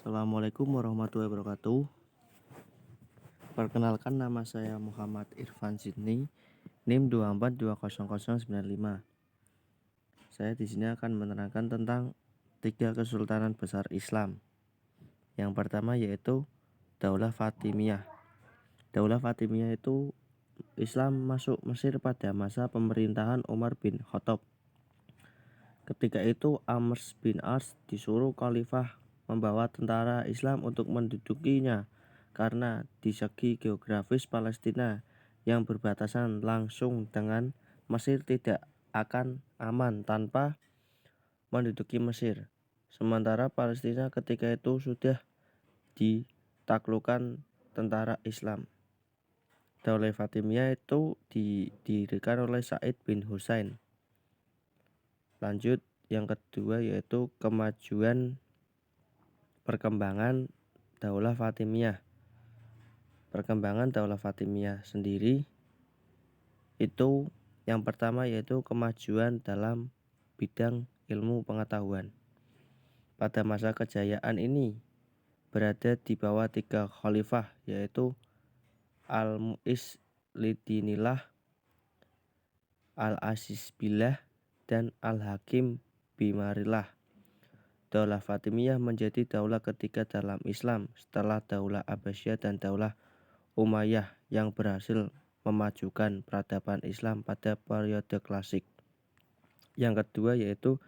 Assalamualaikum warahmatullahi wabarakatuh. Perkenalkan, nama saya Muhammad Irfan Sidney, NIM 2420095. Saya di sini akan menerangkan tentang 3 kesultanan besar Islam. Yang pertama yaitu Daulah Fatimiyah. Daulah Fatimiyah itu Islam masuk Mesir pada masa pemerintahan Umar bin Khattab. Ketika itu Amr bin As disuruh khalifah membawa tentara Islam untuk mendudukinya, karena di segi geografis Palestina yang berbatasan langsung dengan Mesir tidak akan aman tanpa menduduki Mesir. Sementara Palestina ketika itu sudah ditaklukkan tentara Islam. Daulah Fatimiyah itu didirikan oleh Said bin Husain. Lanjut, yang kedua yaitu perkembangan Daulah Fatimiyah. Perkembangan Daulah Fatimiyah sendiri itu yang pertama yaitu kemajuan dalam bidang ilmu pengetahuan. Pada masa kejayaan ini berada di bawah 3 khalifah, yaitu Al-Mu'izz Lidinillah, Al-Aziz Billah, dan Al-Hakim Bimarillah. Daulah Fatimiyah menjadi daulah ketiga dalam Islam setelah Daulah Abbasiyah dan Daulah Umayyah yang berhasil memajukan peradaban Islam pada periode klasik. Yang kedua yaitu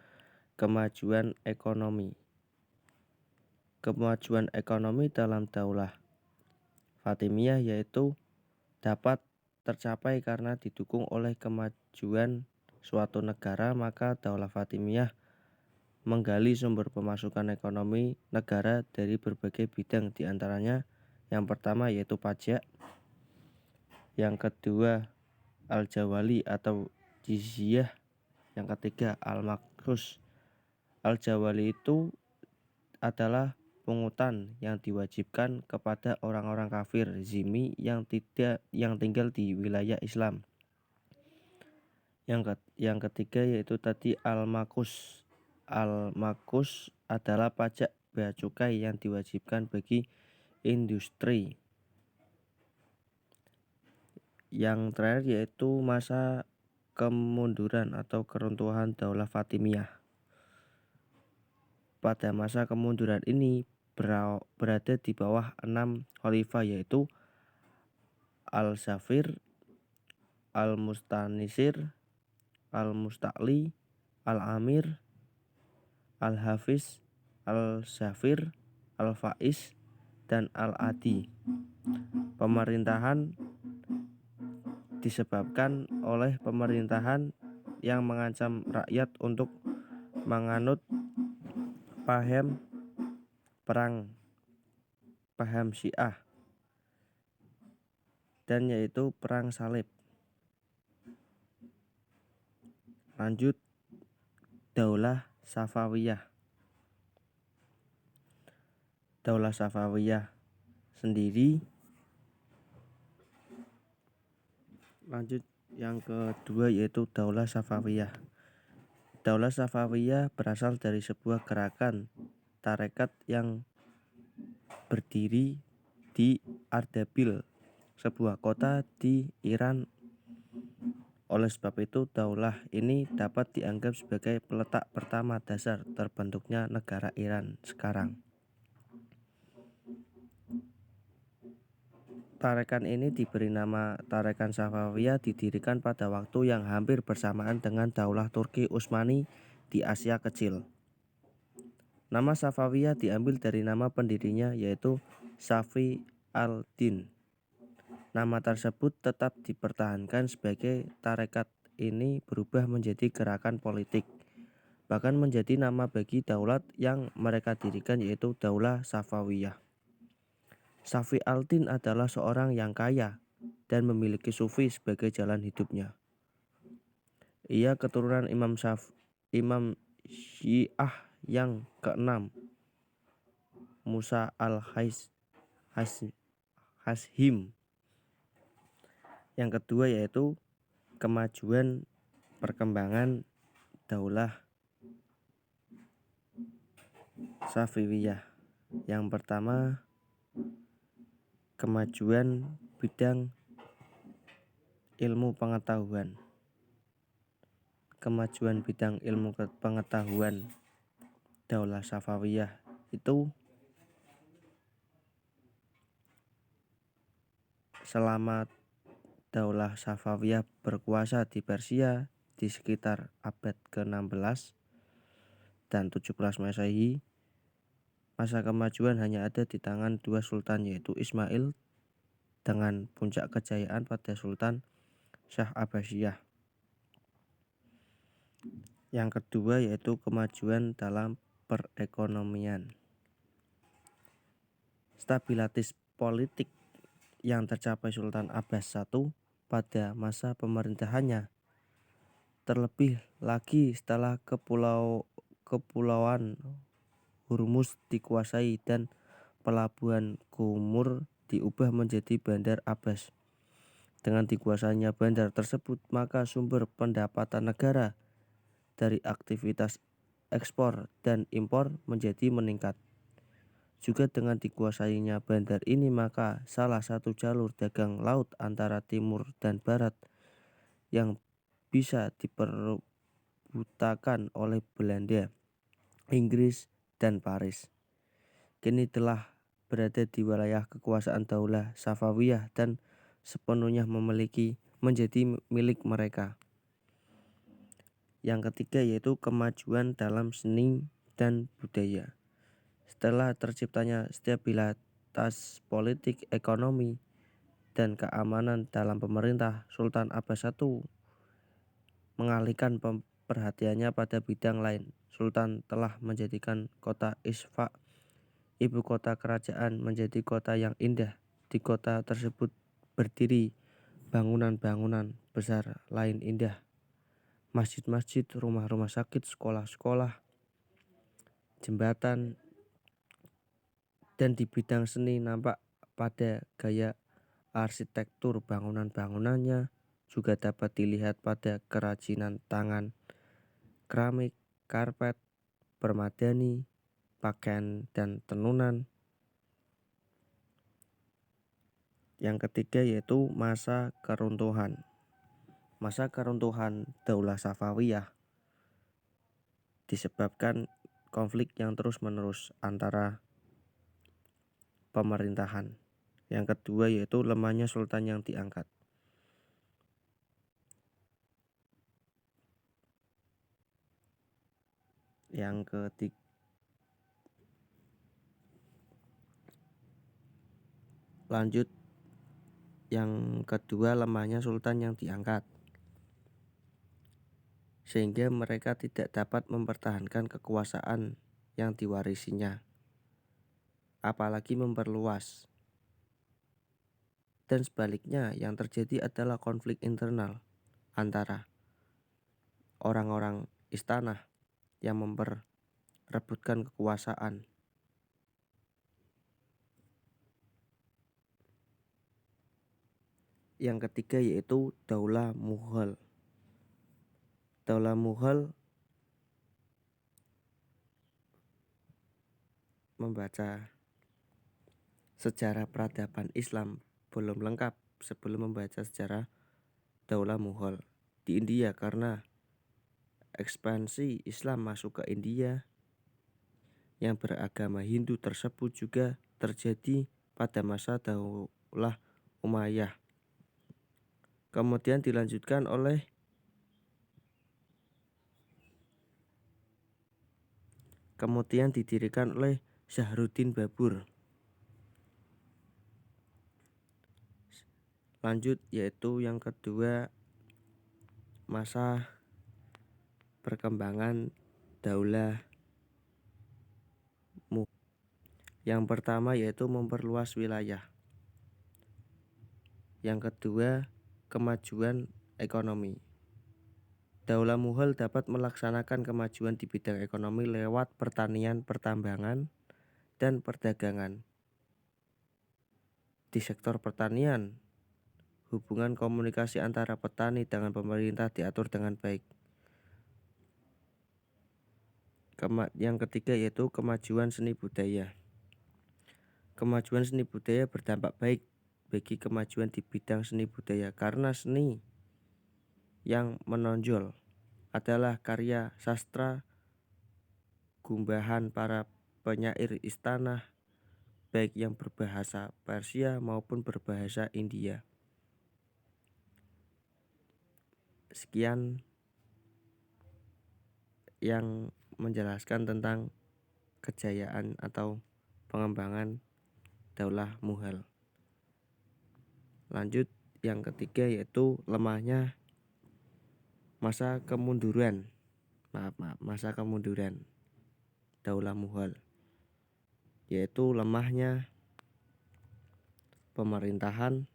kemajuan ekonomi. Kemajuan ekonomi dalam Daulah Fatimiyah yaitu dapat tercapai karena didukung oleh kemajuan suatu negara, maka Daulah Fatimiyah menggali sumber pemasukan ekonomi negara dari berbagai bidang, diantaranya yang pertama yaitu pajak, yang kedua al-jawali atau jizyah, yang ketiga al-makrus. Al-jawali itu adalah pungutan yang diwajibkan kepada orang-orang kafir zimmi yang tinggal di wilayah Islam. Yang ketiga yaitu tadi al-makus. Al-makus adalah pajak bea cukai yang diwajibkan bagi industri. Yang terakhir yaitu masa kemunduran atau keruntuhan Daulah Fatimiyah. Pada masa kemunduran ini berada di bawah 6 khalifah, yaitu Al-Zafir, Al-Mustanisir, Al-Musta'li, Al-Amir, Al-Hafiz, Al-Zafir, Al-Faiz, dan Al-Adi. Pemerintahan disebabkan oleh pemerintahan yang mengancam rakyat untuk menganut paham Syiah, dan yaitu perang salib. Lanjut, Daulah Safawiyah. Daulah Safawiyah sendiri, lanjut yang kedua yaitu Daulah Safawiyah. Daulah Safawiyah berasal dari sebuah gerakan tarekat yang berdiri di Ardabil, sebuah kota di Iran. Oleh sebab itu, daulah ini dapat dianggap sebagai peletak pertama dasar terbentuknya negara Iran sekarang. Tarekat ini diberi nama Tarekat Safawiyah, didirikan pada waktu yang hampir bersamaan dengan Daulah Turki Utsmani di Asia Kecil. Nama Safawiyah diambil dari nama pendirinya yaitu Safi al-Din. Nama tersebut tetap dipertahankan sebagai tarekat ini berubah menjadi gerakan politik, bahkan menjadi nama bagi daulat yang mereka dirikan yaitu Daulah Safawiyah. Safi al-Din adalah seorang yang kaya dan memiliki sufi sebagai jalan hidupnya. Ia keturunan Imam Syiah yang keenam, Musa al-Hashim. Yang kedua yaitu kemajuan perkembangan Daulah Safawiyah. Yang pertama, kemajuan bidang ilmu pengetahuan. Kemajuan bidang ilmu pengetahuan Daulah Safawiyah itu selama Daulah Safawiyah berkuasa di Persia di sekitar abad ke-16 dan 17 Masehi, masa kemajuan hanya ada di tangan dua sultan, yaitu Ismail dengan puncak kejayaan pada Sultan Shah Abbasiyah. Yang kedua yaitu kemajuan dalam perekonomian. Stabilitas politik yang tercapai Sultan Abbas I pada masa pemerintahannya, terlebih lagi setelah kepulauan Hormuz dikuasai dan pelabuhan Qumur diubah menjadi Bandar Abbas. Dengan dikuasainya bandar tersebut, maka sumber pendapatan negara dari aktivitas ekspor dan impor menjadi meningkat. Juga dengan dikuasainya bandar ini, maka salah satu jalur dagang laut antara timur dan barat yang bisa diperebutkan oleh Belanda, Inggris, dan Paris kini telah berada di wilayah kekuasaan Daulah Safawiyah dan sepenuhnya menjadi milik mereka. Yang ketiga yaitu kemajuan dalam seni dan budaya. Setelah terciptanya stabilitas politik, ekonomi, dan keamanan dalam pemerintah, Sultan Abbas I mengalihkan perhatiannya pada bidang lain. Sultan telah menjadikan kota Isfah, ibu kota kerajaan, menjadi kota yang indah. Di kota tersebut berdiri bangunan-bangunan besar lain indah, masjid-masjid, rumah-rumah sakit, sekolah-sekolah, jembatan. Dan di bidang seni nampak pada gaya arsitektur bangunan-bangunannya juga dapat dilihat pada kerajinan tangan, keramik, karpet, permadani, pakaian, dan tenunan. Yang ketiga yaitu masa keruntuhan. Masa keruntuhan Daulah Safawiyah disebabkan konflik yang terus-menerus antara pemerintahan. Yang kedua yaitu lemahnya sultan yang diangkat. Yang ketiga, lanjut, yang kedua lemahnya sultan yang diangkat, sehingga mereka tidak dapat mempertahankan kekuasaan yang diwarisinya, apalagi memperluas. Dan sebaliknya, yang terjadi adalah konflik internal antara orang-orang istana yang memperebutkan kekuasaan. Yang ketiga yaitu Daulah Mughal. Daulah Mughal membaca sejarah peradaban Islam belum lengkap sebelum membaca sejarah Daulah Mughal di India, karena ekspansi Islam masuk ke India yang beragama Hindu tersebut juga terjadi pada masa Daulah Umayyah. Kemudian didirikan oleh Zahruddin Babur. Lanjut yaitu yang kedua, masa perkembangan Daulah Mughal. Yang pertama yaitu memperluas wilayah. Yang kedua, kemajuan ekonomi. Daulah Mughal dapat melaksanakan kemajuan di bidang ekonomi lewat pertanian, pertambangan, dan perdagangan. Di sektor pertanian, hubungan komunikasi antara petani dengan pemerintah diatur dengan baik. Yang ketiga yaitu kemajuan seni budaya. Kemajuan seni budaya berdampak baik bagi kemajuan di bidang seni budaya karena seni yang menonjol adalah karya sastra gumbahan para penyair istana, baik yang berbahasa Persia maupun berbahasa India. Sekian yang menjelaskan tentang kejayaan atau pengembangan Daulah Mughal. Lanjut yang ketiga yaitu lemahnya masa kemunduran. Masa kemunduran Daulah Mughal, yaitu lemahnya pemerintahan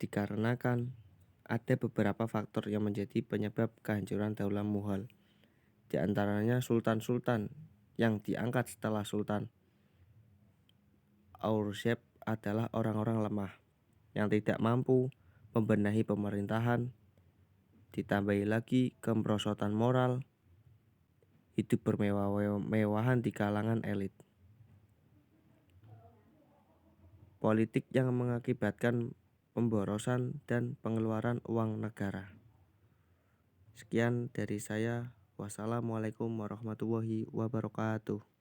dikarenakan ada beberapa faktor yang menjadi penyebab kehancuran Daulah Mughal. Di antaranya sultan-sultan yang diangkat setelah Sultan Aurangzeb adalah orang-orang lemah yang tidak mampu membenahi pemerintahan, ditambahi lagi kemerosotan moral, hidup bermewah-mewahan di kalangan elit, politik yang mengakibatkan pemborosan dan pengeluaran uang negara. Sekian dari saya. Wassalamualaikum warahmatullahi wabarakatuh.